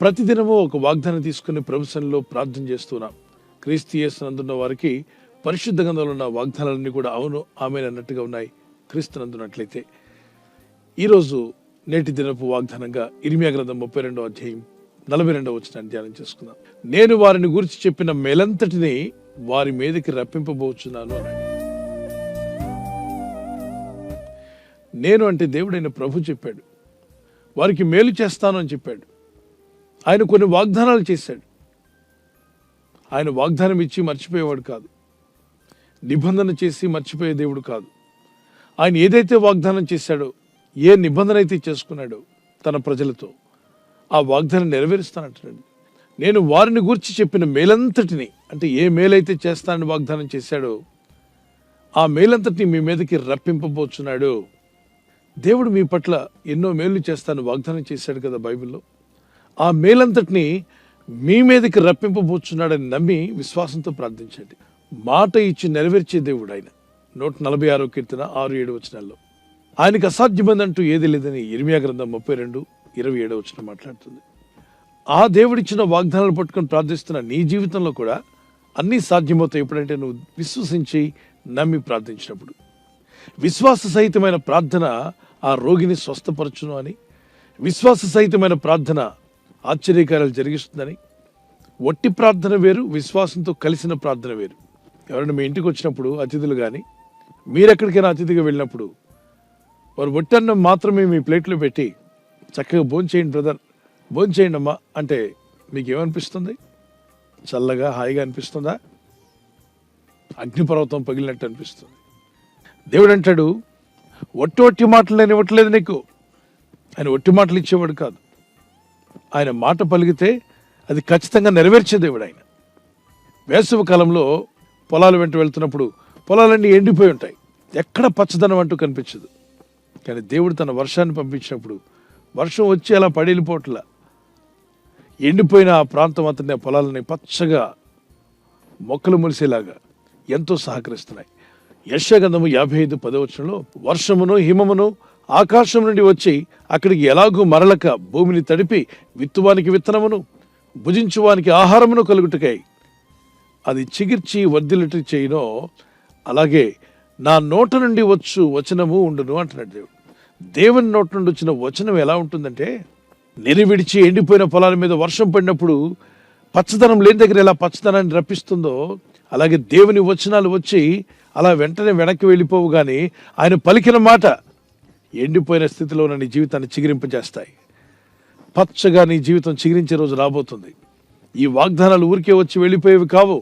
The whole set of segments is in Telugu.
ప్రతిదినము ఒక వాగ్దానం తీసుకుని ప్రభుత్వంలో ప్రార్థన చేస్తున్నాం. క్రీస్తు యేసునందున్న వారికి పరిశుద్ధ గ్రంథంలో ఉన్న వాగ్దానాలన్నీ కూడా అవును ఆమె అన్నట్టుగా ఉన్నాయి. క్రీస్తునందున్నట్లయితే ఈరోజు నేటి దినపు వాగ్దానంగా ఇర్మియా గ్రంథం 32వ అధ్యాయం 42వ వచనాన్ని ధ్యానం చేసుకుందాం. నేను వారిని గురించి చెప్పిన మేలంతటిని వారి మీదకి రప్పింపబోచున్నాను అన్నాడు. నేను అంటే దేవుడైన ప్రభు చెప్పాడు. వారికి మేలు చేస్తాను అని చెప్పాడు. ఆయన కొన్ని వాగ్దానాలు చేశాడు. ఆయన వాగ్దానం ఇచ్చి మర్చిపోయేవాడు కాదు. నిబంధన చేసి మర్చిపోయే దేవుడు కాదు. ఆయన ఏదైతే వాగ్దానం చేశాడో, ఏ నిబంధన అయితే చేసుకున్నాడో తన ప్రజలతో, ఆ వాగ్దానం నెరవేరుస్తానంటున్నాడు. నేను వారిని గూర్చి చెప్పిన మేలంతటిని, అంటే ఏ మేలైతే చేస్తానని వాగ్దానం చేశాడో ఆ మేలంతటిని మీ మీదకి రప్పింపబోచున్నాడు. దేవుడు మీ పట్ల ఎన్నో మేలు చేస్తాను వాగ్దానం చేశాడు కదా బైబిల్లో. ఆ మేలంతటిని మీ మీదకి రప్పింపబోచున్నాడని నమ్మి విశ్వాసంతో ప్రార్థించండి. మాట ఇచ్చి నెరవేర్చే దేవుడు ఆయన. 146వ కీర్తన 6-7 వచనాల్లో ఆయనకు అసాధ్యమైందంటూ ఏది లేదని ఇర్మియా గ్రంథం 32:27 వచనం మాట్లాడుతుంది. ఆ దేవుడిచ్చిన వాగ్దానాలు పట్టుకొని ప్రార్థిస్తున్న నీ జీవితంలో కూడా అన్నీ సాధ్యమవుతాయి ఎప్పుడంటే నువ్వు విశ్వసించి నమ్మి ప్రార్థించినప్పుడు. విశ్వాస సహితమైన ప్రార్థన ఆ రోగిని స్వస్థపరచును అని, విశ్వాస సహితమైన ప్రార్థన ఆశ్చర్యకార్యాలు జరిగిస్తుందని. ఒట్టి ప్రార్థన వేరు, విశ్వాసంతో కలిసిన ప్రార్థన వేరు. ఎవరైనా మీ ఇంటికి వచ్చినప్పుడు అతిథులు కానీ, మీరెక్కడికైనా అతిథిగా వెళ్ళినప్పుడు వారు ఒట్టన్నం మాత్రమే మీ ప్లేట్లో పెట్టి చక్కగా భోంచేయండి బ్రదర్, భోంచేయండి అమ్మా అంటే మీకు ఏమనిపిస్తుంది? చల్లగా హాయిగా అనిపిస్తుందా? అగ్నిపర్వతం పగిలినట్టు అనిపిస్తుంది. దేవుడు అంటాడు, ఒట్టి మాటలు నేను ఇవ్వట్లేదు నీకు. ఆయన ఒట్టి మాటలు ఇచ్చేవాడు కాదు. ఆయన మాట పలికితే అది ఖచ్చితంగా నెరవేర్చే దేవుడు ఆయన. వేసవి కాలంలో పొలాల వెంట వెళ్తున్నప్పుడు పొలాలన్నీ ఎండిపోయి ఉంటాయి, ఎక్కడ పచ్చదనం అంటూ కనిపించదు. కానీ దేవుడు తన వర్షాన్ని పంపించినప్పుడు వర్షం వచ్చి అలా పడి వెళ్ళిపోవట్లా, ఎండిపోయిన ఆ ప్రాంతం అతని పొలాలని పచ్చగా మొక్కలు మొలిసేలాగా ఎంతో సహకరిస్తున్నాయి. యెషయా గ్రంథము 55:10 వచనంలో వర్షమును హిమమును ఆకాశం నుండి వచ్చి అక్కడికి ఎలాగూ మరలక భూమిని తడిపి విత్తువానికి విత్తనమును భుజించువానికి ఆహారమును కలుగుటకై అది చిగిర్చి వర్ధిల్లుట చేయునో అలాగే నా నోట నుండి వచ్చు వచనము ఉండును అంటున్నాడు దేవుడు. దేవుని నోట నుండి వచ్చిన వచనం ఎలా ఉంటుందంటే, నిరివిడిచి ఎండిపోయిన పొలాల మీద వర్షం పడినప్పుడు పచ్చదనం లేని దగ్గర ఎలా పచ్చదనాన్ని రప్పిస్తుందో, అలాగే దేవుని వచనాలు వచ్చి అలా వెంటనే వెనక్కి వెళ్ళిపోవు, కానీ ఆయన పలికిన మాట ఎండిపోయిన స్థితిలో నీ జీవితాన్ని చిగురింపజేస్తాయి. పచ్చగా నీ జీవితం చిగురించే రోజు రాబోతుంది. ఈ వాగ్దానాలు ఊరికే వచ్చి వెళ్ళిపోయేవి కావు.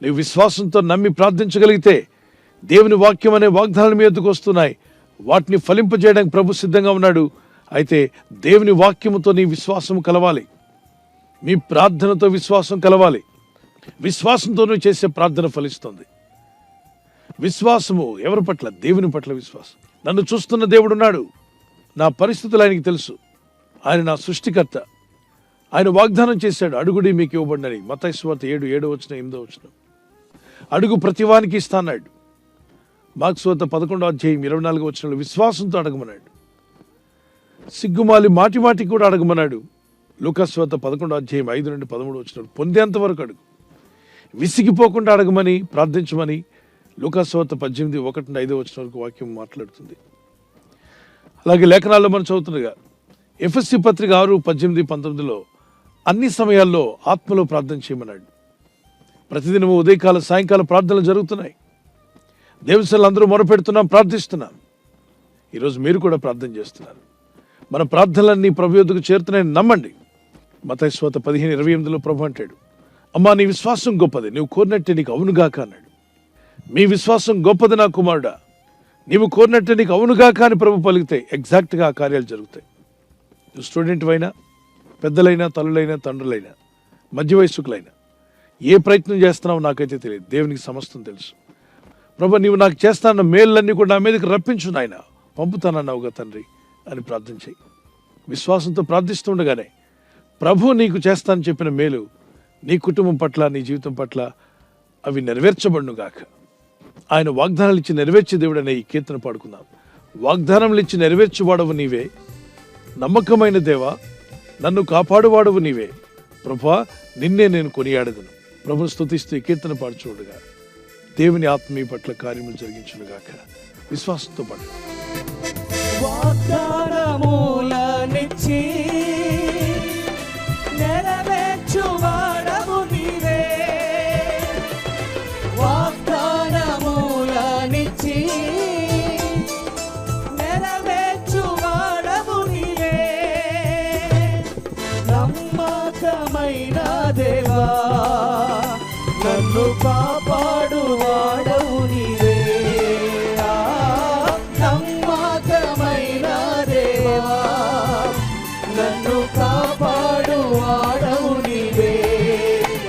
నీవు విశ్వాసంతో నమ్మి ప్రార్థించగలిగితే దేవుని వాక్యం అనే వాగ్దానాలు మీ ఎద్దుకు వస్తున్నాయి. వాటిని ఫలింపజేయడానికి ప్రభు సిద్ధంగా ఉన్నాడు. అయితే దేవుని వాక్యముతో నీ విశ్వాసం కలవాలి, మీ ప్రార్థనతో విశ్వాసం కలవాలి. విశ్వాసంతో నువ్వు చేసే ప్రార్థన ఫలిస్తుంది. విశ్వాసము ఎవరి పట్ల? దేవుని పట్ల విశ్వాసం. నన్ను చూస్తున్న దేవుడు ఉన్నాడు, నా పరిస్థితులు ఆయనకి తెలుసు, ఆయన నా సృష్టికర్త. ఆయన వాగ్దానం చేశాడు, అడుగుడి మీకు ఇవ్వబడినని. మత్తయి సువార్త 7:7 వచనం 8 వచనం. అడుగు ప్రతివానికి ఇస్తాన్నాడు. మార్కు సువార్త 11వ అధ్యాయం 24వ వచనంలో విశ్వాసంతో అడగమన్నాడు. సిగ్గుమాలి మాటి మాటికి కూడా అడగమన్నాడు. లూకా సువార్త 11వ అధ్యాయం 5-13 వచనం. పొందేంత వరకు అడుగు, విసిగిపోకుండా అడగమని ప్రార్థించమని లూకా సువార్త 18:1-5 వచనం వరకు వాక్యం మాట్లాడుతుంది. అలాగే లేఖనాల్లో మనం చదువుతుండగా ఎఫెసీ పత్రిక 6:18-19లో అన్ని సమయాల్లో ఆత్మలో ప్రార్థన చేయమన్నాడు. ప్రతిదినము ఉదయకాల సాయంకాల ప్రార్థనలు జరుగుతున్నాయి. దేవుని అందరూ మొరపెడుతున్నాం, ప్రార్థిస్తున్నాం. ఈరోజు మీరు కూడా ప్రార్థన చేస్తున్నారు. మన ప్రార్థనలన్నీ ప్రభు యొద్దకు చేరుతున్నాయని నమ్మండి. మత్తయి సువార్త 15:28లో ప్రభు అంటాడు, అమ్మా నీ విశ్వాసం గొప్పది, నువ్వు కోరినట్టే నీకు అవునుగాక అన్నాడు. మీ విశ్వాసం గొప్పది నా కుమారుడా, నీవు కోరినట్టే నీకు అవునుగాక అని ప్రభు పలికితే ఎగ్జాక్ట్గా ఆ కార్యాలు జరుగుతాయి. నువ్వు స్టూడెంట్ అయినా, పెద్దలైనా, తల్లులైనా, తండ్రులైనా, మధ్య వయస్సుకులైనా ఏ ప్రయత్నం చేస్తున్నావో నాకైతే తెలియదు, దేవునికి సమస్తం తెలుసు. ప్రభు నీవు నాకు చేస్తాన్న మేళ్ళన్నీ కూడా నా మీదకి రప్పించు నాయన, పంపుతానన్నావుగా తండ్రి అని ప్రార్థన చేయి. విశ్వాసంతో ప్రార్థిస్తుండగానే ప్రభు నీకు చేస్తానని చెప్పిన మేలు నీ కుటుంబం పట్ల, నీ జీవితం పట్ల అవి నెరవేర్చబడునుగాక. ఆయన వాగ్దానాలు ఇచ్చి నెరవేర్చే దేవుడు అనే ఈ కీర్తన పాడుకుందాం. వాగ్దానములు ఇచ్చి నెరవేర్చువాడవు నీవే, నమ్మకమైన దేవా నన్ను కాపాడువాడవు నీవే. ప్రభువా, నిన్నే నేను కొనియాడదను. ప్రభు స్తుతిస్తూ కీర్తన పాడుచుండగా దేవుని ఆత్మ మీ పట్ల కార్యములు జరిగించునుగాక. విశ్వాసంతో పాటు వాగ్దానములనిచ్చి నెరవేర్చువాడవు నీవే. వాగ్దానములనిచ్చి నెరవేర్చువాడవు నీవే. నమ్మకమైన దేవా, నన్ను కాపాడువాడవు నీవే. నమ్మకమైన దేవా, నన్ను కాపాడువాడవు నీవే.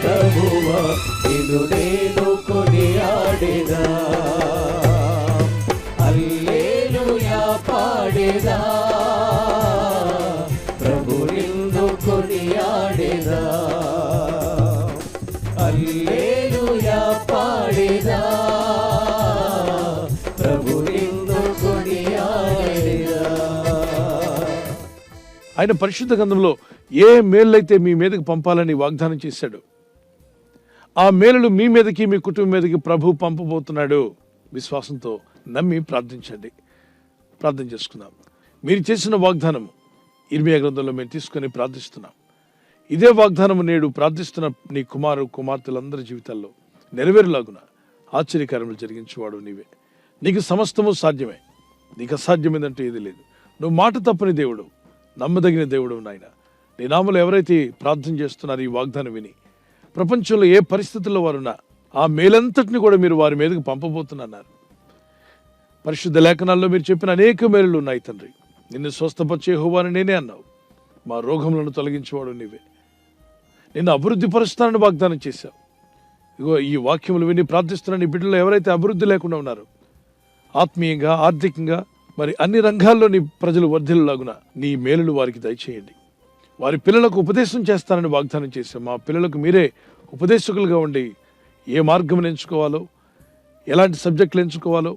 ప్రభువా, నిన్ను నేను కొనియాడెదా, హల్లెలూయా పాడెదా. ప్రభు నిన్ను కొనియాడెదా, హల్లెలూయా పాడెదా. ప్రభు నిన్ను కొనియాడెదా. ఆయన పరిశుద్ధ గ్రంథంలో ఏ మేళ్ళైతే మీ మీదకి పంపాలని వాగ్దానం చేశాడు, ఆ మేలులు మీ మీదకి మీ కుటుంబం మీదకి ప్రభు పంపబోతున్నాడు. విశ్వాసంతో నమ్మి ప్రార్థించండి. ప్రార్థన చేసుకుందాం. మీరు చేసిన వాగ్దానం ఇర్మియా గ్రంథంలో మేము తీసుకొని ప్రార్థిస్తున్నాం. ఇదే వాగ్దానం నేడు ప్రార్థిస్తున్న నీ కుమార్తెలందరి జీవితాల్లో నెరవేరులాగున ఆశ్చర్యకార్యములు జరిగించేవాడు నీవే. నీకు సమస్తము సాధ్యమే. నీకు అసాధ్యమైందంటూ ఏది లేదు. నువ్వు మాట తప్పని దేవుడు, నమ్మదగిన దేవుడు నాయన. నీ నామములో ఎవరైతే ప్రార్థన చేస్తున్నారో ఈ వాగ్దానం విని ప్రపంచంలో ఏ పరిస్థితుల్లో వారున్నా ఆ మేలంతటిని కూడా మీరు వారి మీదకి పంపబోతున్నారు. పరిశుద్ధ లేఖనాల్లో మీరు చెప్పిన అనేక మేలులు ఉన్నాయి తండ్రి. నిన్ను స్వస్థపరిచే యెహోవాని నేనే అన్నావు. మా రోగములను తొలగించేవాడు నీవే. నిన్ను అభివృద్ధి పరుస్తానని వాగ్దానం చేశావు. ఇగో ఈ వాక్యములు విని ప్రార్థిస్తున్న నీ బిడ్డలు ఎవరైతే అభివృద్ధి లేకుండా ఉన్నారో, ఆత్మీయంగా, ఆర్థికంగా, మరి అన్ని రంగాల్లో నీ ప్రజలు వర్ధిల్లులాగున నీ మేలులు వారికి దయచేయండి. వారి పిల్లలకు ఉపదేశం చేస్తానని వాగ్దానం చేశాం. మా పిల్లలకు మీరే ఉపదేశకులుగా ఉండి ఏ మార్గం ఎంచుకోవాలో, ఎలాంటి సబ్జెక్టులు ఎంచుకోవాలో,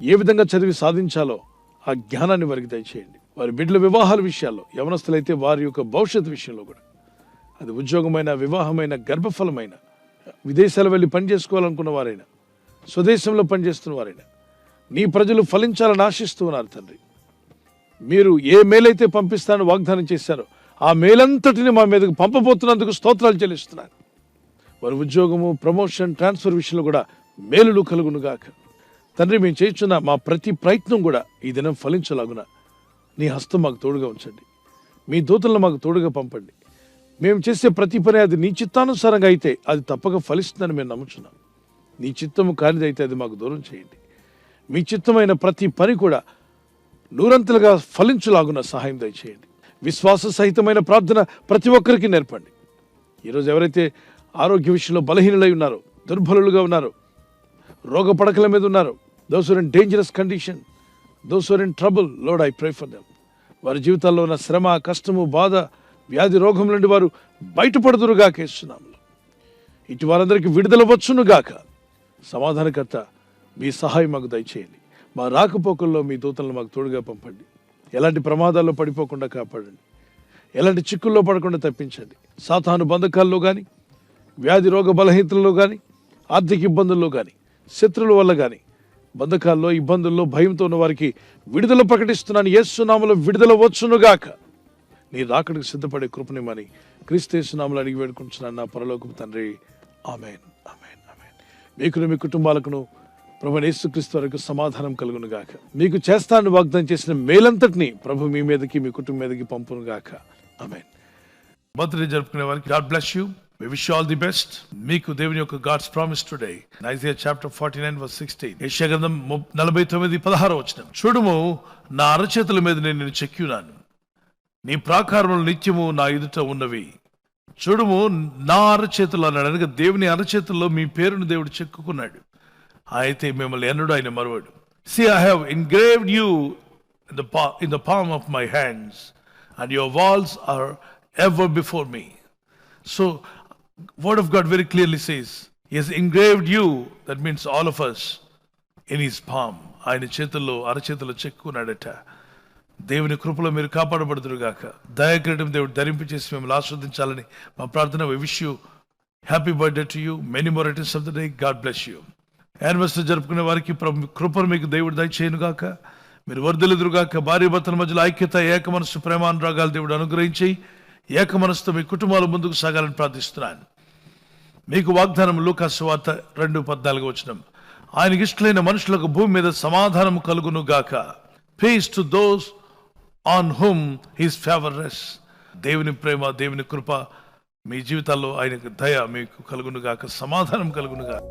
ఏ విధంగా చదివి సాధించాలో ఆ జ్ఞానాన్ని వారికి దయచేయండి. వారి బిడ్డల వివాహాల విషయాల్లో, యవనస్తులైతే వారి యొక్క భవిష్యత్తు విషయంలో కూడా, అది ఉద్యోగమైన, వివాహమైన, గర్భఫలమైన, విదేశాలు వెళ్ళి పనిచేసుకోవాలనుకున్న వారైనా, స్వదేశంలో పనిచేస్తున్న వారైనా, నీ ప్రజలు ఫలించాలని ఆశిస్తూ ఉన్నారు తండ్రి. మీరు ఏ మేలైతే పంపిస్తానని వాగ్దానం చేశారో ఆ మేలంతటిని మా మీదకు పంపబోతున్నందుకు స్తోత్రాలు చెల్లిస్తున్నారు. వారి ఉద్యోగము, ప్రమోషన్, ట్రాన్స్ఫర్ విషయంలో కూడా మేలులు కలుగునుగాక. తండ్రి, మేము చేస్తున్న మా ప్రతి ప్రయత్నం కూడా ఈ దినం ఫలించలాగున నీ హస్తం మాకు తోడుగా ఉంచండి. మీ దూతలను మాకు తోడుగా పంపండి. మేము చేసే ప్రతి పని అది నీ చిత్తానుసారంగా అయితే అది తప్పక ఫలిస్తుందని మేము నమ్ముచున్నాం. నీ చిత్తము కానిదైతే అది మాకు దూరం చేయండి. మీ చిత్తమైన ప్రతి పని కూడా నూరంతలుగా ఫలించులాగున సహాయం దయచేయండి. విశ్వాస సహితమైన ప్రార్థన ప్రతి ఒక్కరికి నేర్పండి. ఈరోజు ఎవరైతే ఆరోగ్య విషయంలో బలహీనులై ఉన్నారో, దుర్బలులుగా ఉన్నారో, రోగ పడకల మీద ఉన్నారో, those are in dangerous condition, those are in trouble, lord I pray for them. వారి జీవితాల్లో ఉన్న శ్రమ, కష్టము, బాధ, వ్యాధి, రోగం నుండి వారు బయటపడుదురుగాక యేసునామములో. ఇటు వారందరికీ విడుదల వచ్చునుగాక. సమాధానకర్త, మీ సహాయం మాకు దయచేయండి. మా రాకపోకల్లో మీ దూతలను మాకు తోడుగా పంపండి. ఎలాంటి ప్రమాదాల్లో పడిపోకుండా కాపాడండి. ఎలాంటి చిక్కుల్లో పడకుండా తప్పించండి. సాతాను బంధకాల్లో కానీ, వ్యాధి రోగ బలహీనతల్లో కానీ, ఆర్థిక ఇబ్బందుల్లో కానీ, శత్రువుల వల్ల కానీ, బంధకాల్లో, ఇబ్బందుల్లో, భయంతో ఉన్న వారికి విడుదల ప్రకటిస్తున్నాను. యేసు నామములో విడుదల వచ్చునుగాక. నీ రాకడికి సిద్ధపడే కృపనిమని క్రీస్తు యేసు నామములో అడిగి వేడుకుంటున్నాను నా పరలోకపు తండ్రి. ఆమేన్, ఆమేన్, ఆమేన్. మీకును మీ కుటుంబాలకును ప్రభువైన యేసుక్రీస్తు వరకు సమాధానం కలుగునుగాక. మీకు చేస్తానని వాగ్దానం చేసిన మేలంతటిని ప్రభు మీ మీదకి, మీ కుటుంబం మీదకి పంపునుగాక. ఆమేన్. బర్త్డే జరుపుకునే వారికి God bless you. We wish you all the best. మీకు దేవుని యొక్క God's promise today. Isaiah chapter 49 verse 16. యెషయా గ్రంథం 49:16. చూడుము, నా అరచేతుల మీద నేను నిన్ను చెక్కియున్నాను. నీ ప్రాకారములు నిత్యము నా ఎదుట ఉన్నవి. చూడుము, నా అరచేతులు అన్నాడు. అనగా దేవుని అరచేతుల్లో మీ పేరును దేవుడు చెక్కుకున్నాడు. అయితే మిమ్మల్ని ఎన్నడూ ఆయన మరువడు. See, I have engraved you in the palm of my hands, and your walls are ever before me. So, Word of God very clearly says, He has engraved you, that means all of us, in His palm. ఆయన చేతుల్లో, అరచేతుల్లో చెక్కున్నాడట. దేవుని కృపలో మీరు కాపాడబడుదురుగాక. దయాకిరీటం దేవుడు ధరింపు చేసి మిమ్మల్ని ఆస్వాదించాలని మా ప్రార్థన. We wish you happy birthday to you, many more returns of the day. God bless you. Anniversary జరుపుకునే వారికి కృపను మీకు దేవుడు దయచేయునుగాక. మీరు వర్ధిల్లుదురుగాక. భార్య భర్తల మధ్యలో ఐక్యత, ఏక మనస్సు, ప్రేమానురాగాలు దేవుడు అనుగ్రహించి ఏక మనస్సుతో మీ కుటుంబాలు ముందుకు సాగాలని ప్రార్థిస్తున్నాను. మీకు వాగ్దానం లూకా సువార్త 2:14 ఆయనకి ఇష్టలైన మనుషులకు భూమి మీద సమాధానం కలుగును గాక. Peace to those on whom his favour rest. దేవుని ప్రేమ, దేవుని కృప మీ జీవితాల్లో, ఆయనకు దయ మీకు కలుగును గాక, సమాధానం కలుగును గాక.